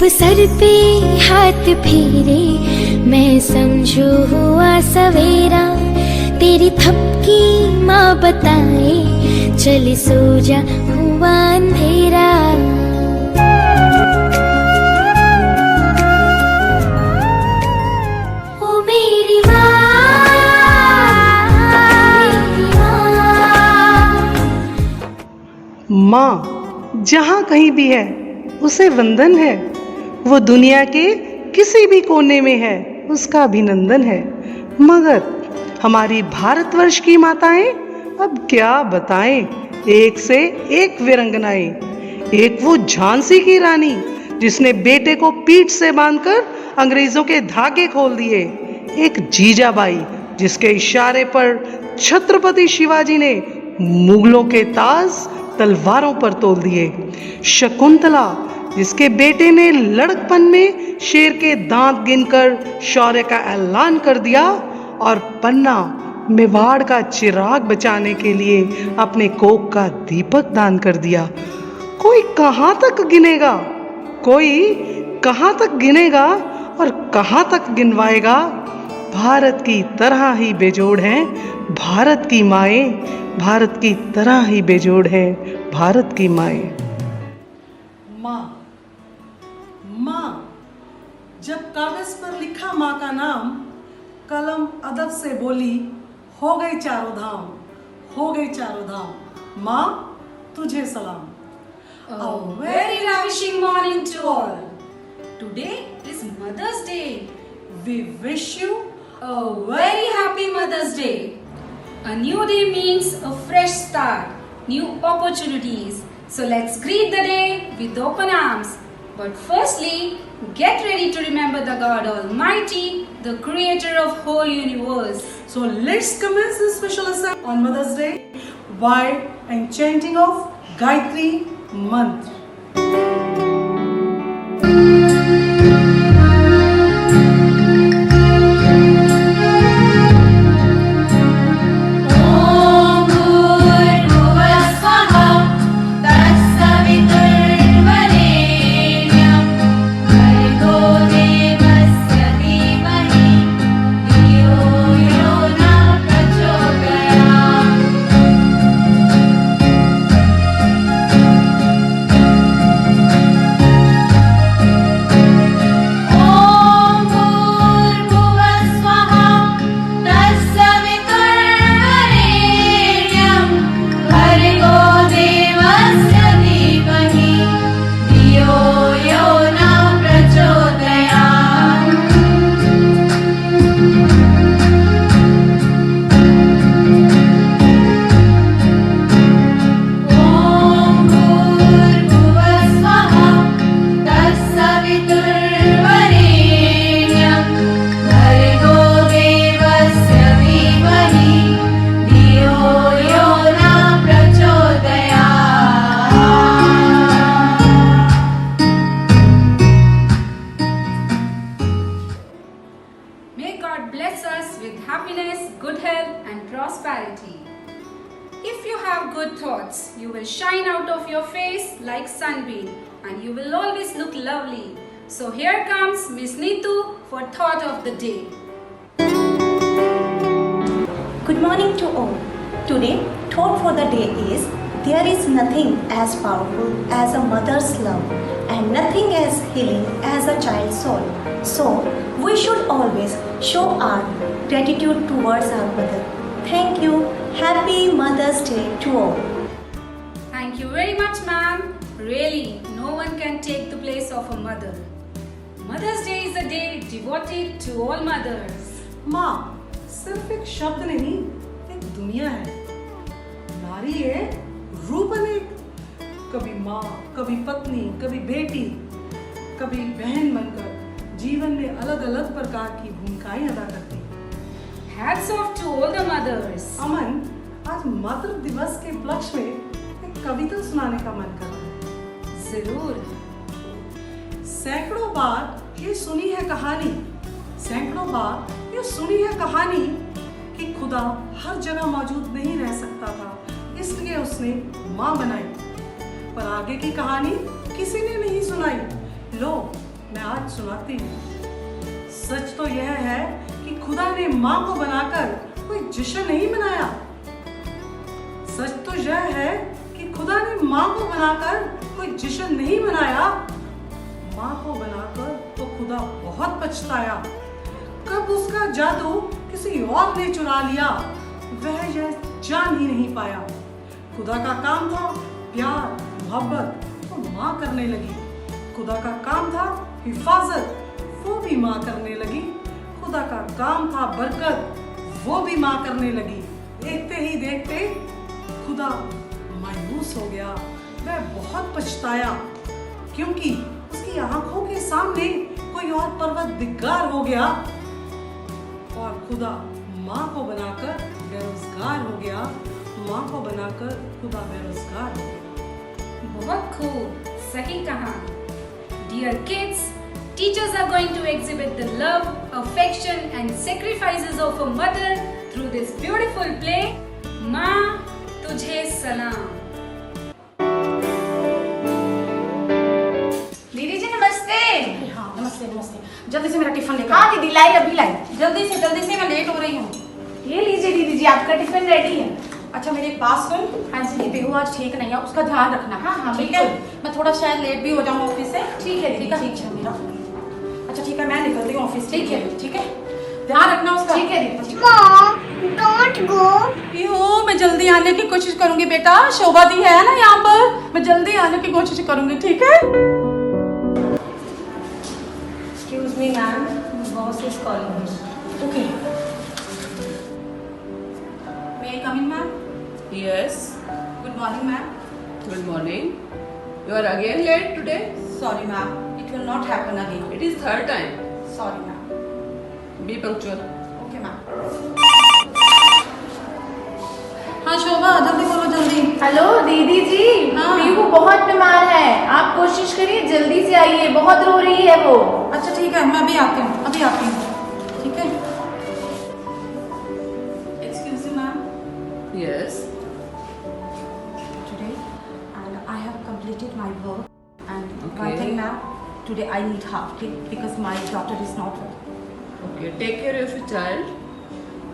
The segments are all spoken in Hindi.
जब सर पे हाथ फेरे मैं समझू हुआ सवेरा, तेरी थपकी माँ बताए चल सो जा हुआ अंधेरा। ओ मेरी माँ, माँ जहाँ कहीं भी है उसे वंदन है, वो दुनिया के किसी भी कोने में है उसका अभिनंदन है। मगर हमारी भारतवर्ष की माताएं अब क्या बताएं, एक से एक वीरंगनाएं। एक वो झांसी की रानी जिसने बेटे को पीठ से बांधकर अंग्रेजों के धागे खोल दिए, एक जीजाबाई जिसके इशारे पर छत्रपति शिवाजी ने मुगलों के ताज तलवारों पर तोल दिए, शकुंतला जिसके बेटे ने लड़कपन में शेर के दांत गिनकर शौर्य का ऐलान कर दिया, और पन्ना मेवाड़ का चिराग बचाने के लिए अपने कोक का दीपक दान कर दिया। कोई कहाँ तक गिनेगा, कोई कहाँ तक गिनेगा और कहाँ तक गिनवाएगा। भारत की तरह ही बेजोड़ हैं भारत की माएं, भारत की तरह ही बेजोड़ हैं भारत की माएं। माँ, माँ, जब कागज पर लिखा माँ का नाम, कलम अदब से बोली हो गए चारों धाम, हो गए चारों धाम। माँ तुझे सलाम। A very ravishing morning to all. Today is Mother's Day. We wish you A very happy Mother's Day. A new day means a fresh start, new opportunities. So let's greet the day with open arms. But firstly, get ready to remember the God Almighty, the creator of whole universe. So let's commence this special assembly on Mother's Day by enchanting of Gayatri Mantra. May God bless us with happiness, good health and prosperity. If you have good thoughts, you will shine out of your face like sunbeam and you will always look lovely. So here comes Miss Neetu for Thought of the Day. Good morning to all. Today, thought for the day is, there is nothing as powerful as a mother's love and nothing as healing as a child's soul. So, we should always show our gratitude towards our mother. Thank you. Happy Mother's Day to all. Thank you very much, ma'am. Really, no one can take the place of a mother. Mother's Day is a day devoted to all mothers. माँ सिर्फ एक शब्द नहीं, एक दुनिया है। नारी है रूप अनेक, कभी माँ, कभी पत्नी, कभी बेटी, कभी बहन बनकर जीवन में अलग अलग प्रकार की भूमिकाएं अदा करती है। Hats off to all the mothers. अमन, आज मातृ दिवस के उपलक्ष्य में एक कविता सुनाने का मन कर रहा है। जरूर। सैकड़ों बार ये सुनी है कहानी, सैकड़ों बार ये सुनी है कहानी कि खुदा हर जगह मौजूद नहीं रह सकता था, इसलिए उसने माँ बनाई। पर आगे की कहानी किसी ने नहीं सुनाई। लो, मैं आज सुनाती हूँ। सच तो यह है कि खुदा ने माँ को बनाकर कोई जश्न नहीं मनाया। सच तो यह है कि खुदा ने माँ को बनाकर कोई जश्न नहीं मनाया। माँ को बनाकर तो खुदा बहुत पछताया। कब उसका जादू किसी और ने चुरा लिया, वह यह जान ही नहीं पाया। खुदा का काम था प्यार मोहब्बत, तो माँ करने लगी। खुदा का काम था हिफाजत, वो भी माँ करने लगी। खुदा का काम था बरकत, वो भी माँ करने लगी। देखते ही देखते खुदा मायूस हो गया। वह बहुत पछताया, क्योंकि उसकी आंखों के सामने कोई और परवरदिगार हो गया। और खुदा माँ को बनाकर बेरोजगार हो गया। माँ को बनाकर खुदा बेरोजगार हो गया। बहुत खूब, सही कहा। Dear kids, teachers are going to exhibit the love, affection and sacrifices of a mother through this beautiful play. माँ तुझे सलाम। दीदी जी नमस्ते। हाँ नमस्ते नमस्ते। जल्दी से मेरा टिफिन लेकर। हाँ दीदी लाई, अभी लाई। जल्दी से मैं लेट हो रही हूँ। ये लीजिए दीदी जी, आपका टिफिन रेडी है। अच्छा मेरी एक बात सुन। हाँ जी। बेहू आज ठीक नहीं है, उसका ध्यान रखना। हाँ हाँ ठीक है। बिल्कुल। मैं थोड़ा शायद लेट भी हो जाऊँ ऑफिस से। ठीक है ठीक है ठीक है मेरा। अच्छा ठीक है, मैं निकलती हूँ ऑफिस। ठीक है। ठीक है, ध्यान रखना उसका। ठीक है दीदी। don't go. बेहू मैं जल्दी आने की कोशिश करूंगी बेटा। शोभा दी है ना यहाँ पर, मैं जल्दी आने की कोशिश करूंगी। ठीक है। Excuse me ma'am, boss is calling you. Okay. May I come in ma'am? Yes, Good morning ma'am. good morning. You are again late today? Sorry ma'am, it will not happen again. It is third time. Sorry ma'am. Be punctual. Okay ma'am. हाँ शोभा जल्दी बोलो जल्दी। हेलो दीदी जी, हाँ। पीहू बहुत बीमार है, आप कोशिश करिए जल्दी से आइए, बहुत रो रही है वो। अच्छा ठीक है, मैं अभी आती हूँ, अभी आती हूँ। ठीक है। Excuse me ma'am. Yes. Today and I have completed my work and one Okay. thing ma'am, today I need half day because my daughter is not well. Okay, take care of your child.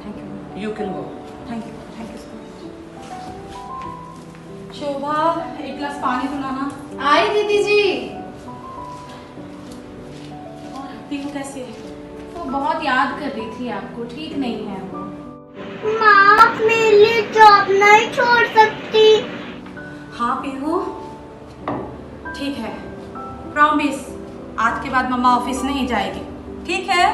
Thank you ma'am. You can go. Thank you so much. शोभा एक गिलास पानी तो लाना। आई दीदी जी। और पीहू कैसी है? वो बहुत याद कर रही थी आपको, ठीक नहीं है वो। माँ आप मेरे लिए जॉब नहीं छोड़ सकती। हाँ पीहू ठीक है, प्रॉमिस आज के बाद मम्मा ऑफिस नहीं जाएगी। ठीक है।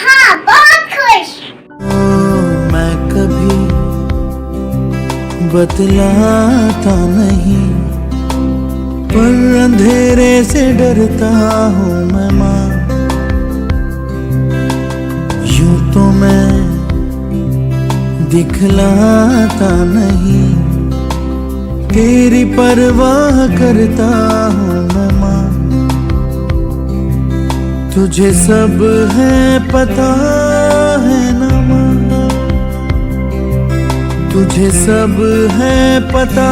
हाँ बहुत खुश। मैं कभी बतलाता नहीं, पर अंधेरे से डरता हूँ मैं माँ। यूं तो मैं दिखलाता नहीं, तेरी परवाह करता हूँ मैं माँ। तुझे सब है पता है ना माँ, तुझे सब है पता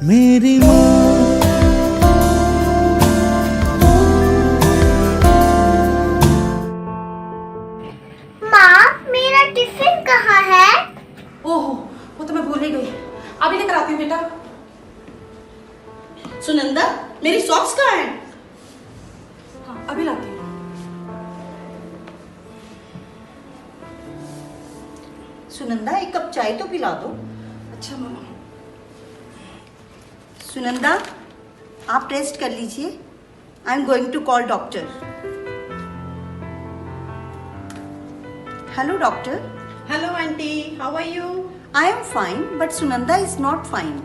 मेरी माँ। माँ मेरा टिफिन कहाँ है? ओहो वो तो मैं भूल ही गई, अभी लेकर आती हूँ बेटा। सुनंदा मेरी सॉक्स कहाँ हैं? हाँ अभी लाती हूँ। सुनंदा एक कप चाय तो पिला दो। अच्छा मम्मा। सुनंदा आप रेस्ट कर लीजिए, I am going to call doctor. Hello doctor. Hello auntie, how are you? I am fine but Sunanda is not fine.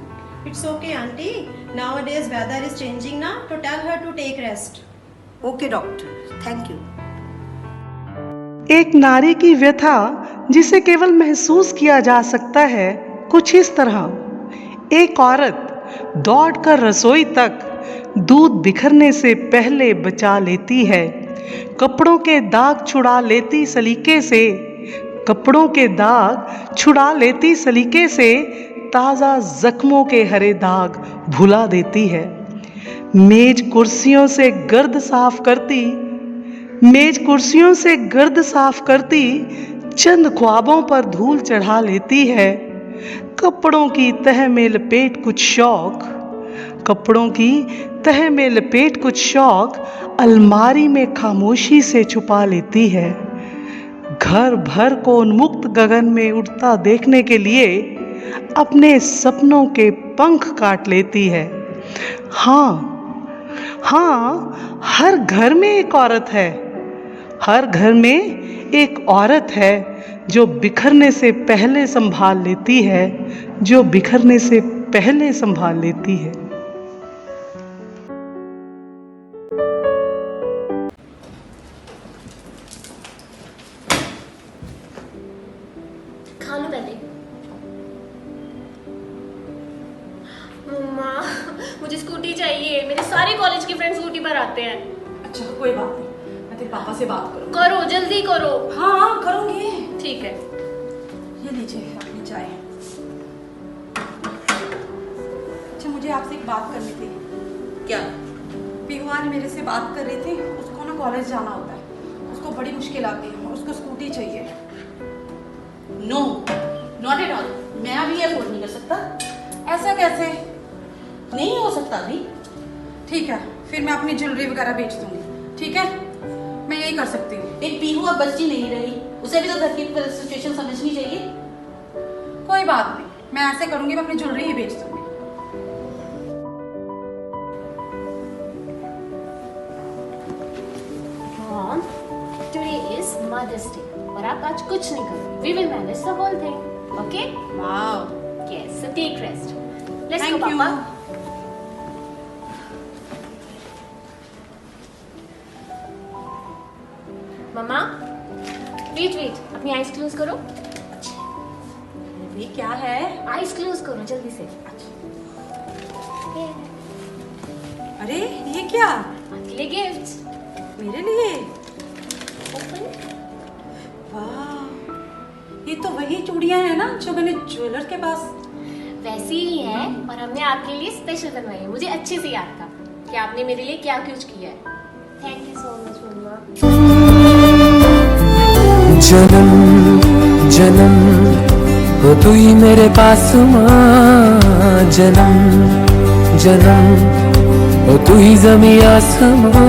It's okay auntie. Nowadays weather is changing now, so tell her to take rest. Okay doctor, thank you. एक नारी की व्यथा जिसे केवल महसूस किया जा सकता है कुछ इस तरह। एक औरत दौड़कर रसोई तक दूध बिखरने से पहले बचा लेती है, कपड़ों के दाग छुड़ा लेती सलीके से, कपड़ों के दाग छुड़ा लेती सलीके से, ताज़ा जख्मों के हरे दाग भुला देती है। मेज कुर्सियों से गर्द साफ करती, मेज कुर्सियों से गर्द साफ करती, चंद ख्वाबों पर धूल चढ़ा लेती है। कपड़ों की तह में लपेट कुछ शौक, कपड़ों की तह में लपेट कुछ शौक, अलमारी में खामोशी से छुपा लेती है। घर भर को उन्मुक्त गगन में उड़ता देखने के लिए अपने सपनों के पंख काट लेती है। हाँ, हर घर में एक औरत है, हर घर में एक औरत है जो बिखरने से पहले संभाल लेती है, जो बिखरने से पहले संभाल लेती है। खा लो पहले। मम्मा, मुझे स्कूटी चाहिए। मेरे सारे कॉलेज के फ्रेंड्स स्कूटी पर आते हैं। अच्छा कोई बात नहीं, मैं तेरे पापा से बात करूँ। करो, जल्दी करो। हाँ करूँगी। ठीक है। ये लीजिए अपनी चाय। अच्छा मुझे आपसे एक बात करनी थी। क्या? पिहुआ ने मेरे से बात कर रही थी, उसको ना कॉलेज जाना होता है, उसको बड़ी मुश्किल आती है और उसको स्कूटी चाहिए। No, not at all. मैं अभी ये अफोर्ड नहीं कर सकता। ऐसा कैसे? नहीं हो सकता अभी। ठीक है, फिर मैं अपनी ज्वेलरी वगैरह बेच दूंगी। ठीक है, मैं यही कर सकती हूँ। एक पीहू अब बच्ची नहीं रही, उसे भी तो घर की सिचुएशन समझनी चाहिए। कोई बात नहीं, मैं ऐसे करूंगी, मैं अपनी ज्वेलरी ही बेच दूंगी। Mom, today is mother's day और आप आज कुछ नहीं करोगे। We will manage the whole thing, okay? Wow. Yes, so take rest. Let's go Thank you. पापा। मम्मा, वेट वेट, अपनी आईज क्लोज करो। ये क्या है? आईज क्लोज करो जल्दी से। अरे ये क्या? आपके लिए गिफ्ट। मेरे लिए? ओपन। वाह, ये तो वही चूड़ियां हैं ना जो मैंने ज्वेलर के पास। वैसी ही है और हमने आपके लिए स्पेशल बनवाई है। मुझे अच्छे से याद था कि आपने मेरे लिए क्या कुछ किया है। थैंक यू सो मच मम्मा। जन्म जन्म हो तू ही मेरे पास माँ, जन्म जन्म हो तू ही ज़मीं आसमां।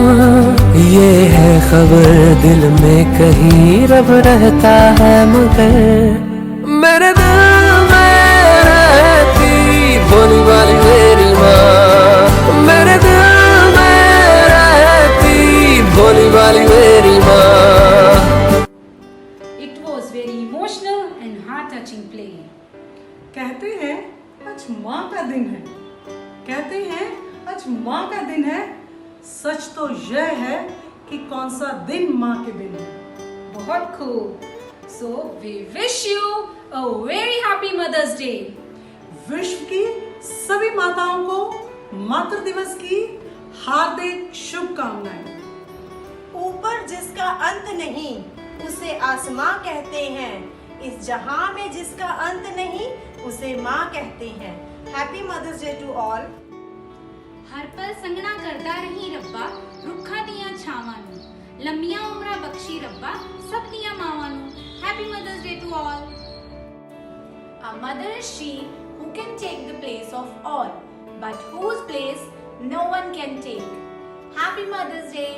ये है खबर दिल में कहीं रब रहता है, मगर मेरे दिल में रहती भोली वाली मेरी माँ, मेरे दिल में रहती भोली वाली मेरी माँ। It was very emotional and heart-touching play. कहते हैं आज माँ का दिन है, कहते हैं आज माँ का दिन है। सच तो यह है कि कौन सा दिन माँ के दिन है। बहुत खूब। So we wish you a very happy Mother's Day. विश्व की सभी माताओं को मातृ दिवस की हार्दिक शुभकामनाएं। ऊपर जिसका अंत नहीं उसे आसमां कहते हैं, इस जहां में जिसका अंत नहीं उसे माँ कहते हैं। Happy mother's day to all. हर पल संगना करदा रही रब्बा, रुखा दियां छावां नूं, लंबियां उमरां बख्शी रब्बा, सब दियां मावां नूं। Happy mother's day to all. A mother is she who can take the place of all, but whose place no one can take. Happy Mother's Day.